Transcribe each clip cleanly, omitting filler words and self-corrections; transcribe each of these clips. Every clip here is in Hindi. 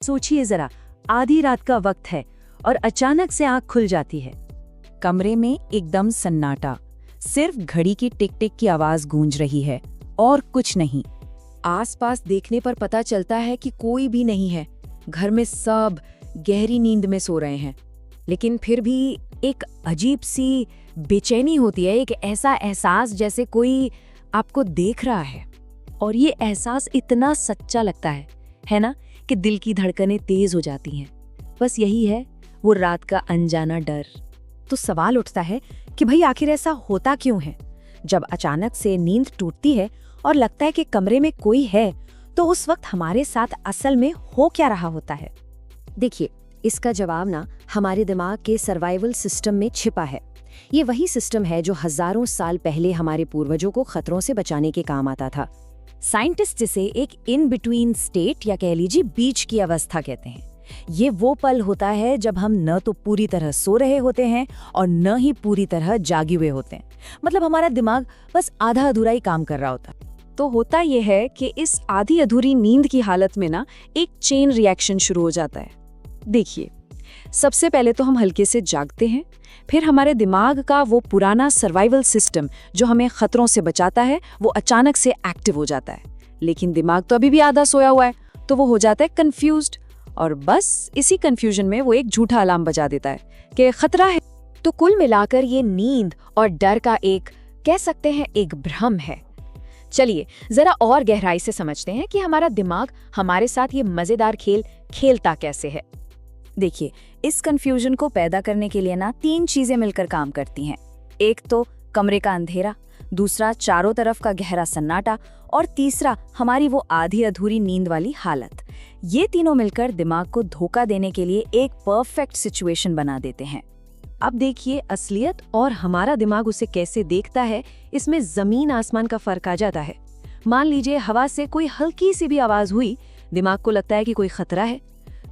सोचिए जरा, आधी रात का वक्त है और अचानक से आंख खुल जाती है। कमरे में एकदम सन्नाटा, सिर्फ घड़ी की टिक टिक की आवाज गूंज रही है और कुछ नहीं। आसपास देखने पर पता चलता है कि कोई भी नहीं है। घर में सब गहरी नींद में सो रहे हैं, लेकिन फिर भी एक अजीब सी बेचैनी होती है, एक ऐसा एहसास जैसे कोई आपको देख रहा है। और ये एहसास इतना सच्चा लगता है ना, कि दिल की धड़कनें तेज हो जाती हैं। बस यही है वो रात का अनजाना डर। तो सवाल उठता है कि भाई आखिर ऐसा होता क्यों है? जब अचानक से नींद टूटती है और लगता है कि कमरे में कोई है, तो उस वक्त हमारे साथ असल में हो क्या रहा होता है? देखिए, इसका जवाब ना हमारे दिमाग के सर्वाइवल सिस्टम में छिपा है। ये वही सिस्टम है जो हजारों साल पहले हमारे पूर्वजों को खतरों से बचाने के काम आता था। साइंटिस्ट इसे एक इन बिटवीन स्टेट या कह लीजिए बीच की अवस्था कहते हैं। ये वो पल होता है जब हम न तो पूरी तरह सो रहे होते हैं और न ही पूरी तरह जागे हुए होते हैं। मतलब हमारा दिमाग बस आधा अधूरा ही काम कर रहा होता है। तो होता यह है कि इस आधी अधूरी नींद की हालत में ना एक चेन रिएक्शन शुरू हो जाता है। देखिए, सबसे पहले तो हम हल्के से जागते हैं, फिर हमारे दिमाग का वो पुराना सर्वाइवल सिस्टम जो हमें खतरों से बचाता है, वो अचानक से एक्टिव हो जाता है। लेकिन दिमाग तो अभी भी आधा सोया हुआ है, तो वो हो जाता है कंफ्यूज्ड, और बस इसी कंफ्यूजन में वो एक झूठा अलार्म बजा देता है कि खतरा है। तो कुल मिलाकर ये नींद और डर का एक, कह सकते हैं, एक भ्रम है। चलिए जरा और गहराई से समझते हैं कि हमारा दिमाग हमारे साथ ये मजेदार खेल खेलता कैसे है। देखिए, इस कंफ्यूजन को पैदा करने के लिए ना 3 चीजें मिलकर काम करती हैं। एक तो कमरे का अंधेरा, दूसरा चारों तरफ का गहरा सन्नाटा, और तीसरा हमारी वो आधी अधूरी नींद वाली हालत। ये तीनों मिलकर दिमाग को धोखा देने के लिए एक परफेक्ट सिचुएशन बना देते हैं। अब देखिए, असलियत और हमारा दिमाग उसे कैसे देखता है, इसमें जमीन आसमान का फर्क आ जाता है। मान लीजिए हवा से कोई हल्की सी भी आवाज हुई, दिमाग को लगता है कि कोई खतरा है।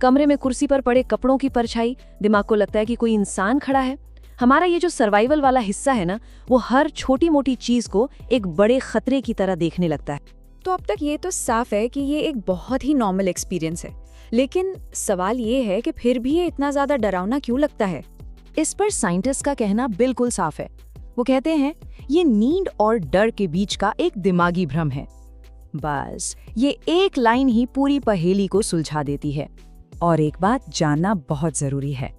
कमरे में कुर्सी पर पड़े कपड़ों की परछाई, दिमाग को लगता है कि कोई इंसान खड़ा है। हमारा ये जो सर्वाइवल वाला हिस्सा है ना, वो हर छोटी मोटी चीज को एक बड़े खतरे की तरह देखने लगता है। तो अब तक ये तो साफ है कि ये एक बहुत ही नॉर्मल एक्सपीरियंस है, लेकिन सवाल ये है कि फिर भी ये इतना ज्यादा डरावना क्यों लगता है? इस पर साइंटिस्ट का कहना बिल्कुल साफ है। वो कहते हैं ये नींद और डर के बीच का एक दिमागी भ्रम है। बस ये एक लाइन ही पूरी पहेली को सुलझा देती है। और एक बात जानना बहुत जरूरी है,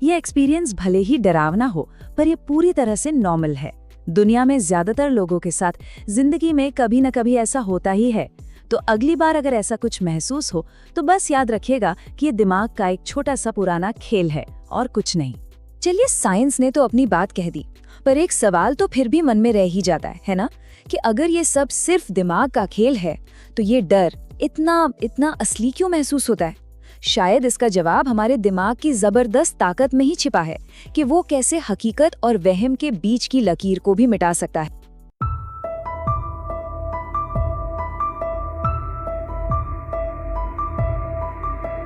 ये एक्सपीरियंस भले ही डरावना हो, पर ये पूरी तरह से नॉर्मल है। दुनिया में ज्यादातर लोगों के साथ जिंदगी में कभी न कभी ऐसा होता ही है। तो अगली बार अगर ऐसा कुछ महसूस हो, तो बस याद रखिएगा कि ये दिमाग का एक छोटा सा पुराना खेल है और कुछ नहीं। चलिए, साइंस ने तो अपनी बात कह दी, पर एक सवाल तो फिर भी मन में रह ही जाता है ना, कि अगर ये सब सिर्फ दिमाग का खेल है, तो ये डर इतना असली क्यों महसूस होता है? शायद इसका जवाब हमारे दिमाग की जबरदस्त ताकत में ही छिपा है, कि वो कैसे हकीकत और वहम के बीच की लकीर को भी मिटा सकता है।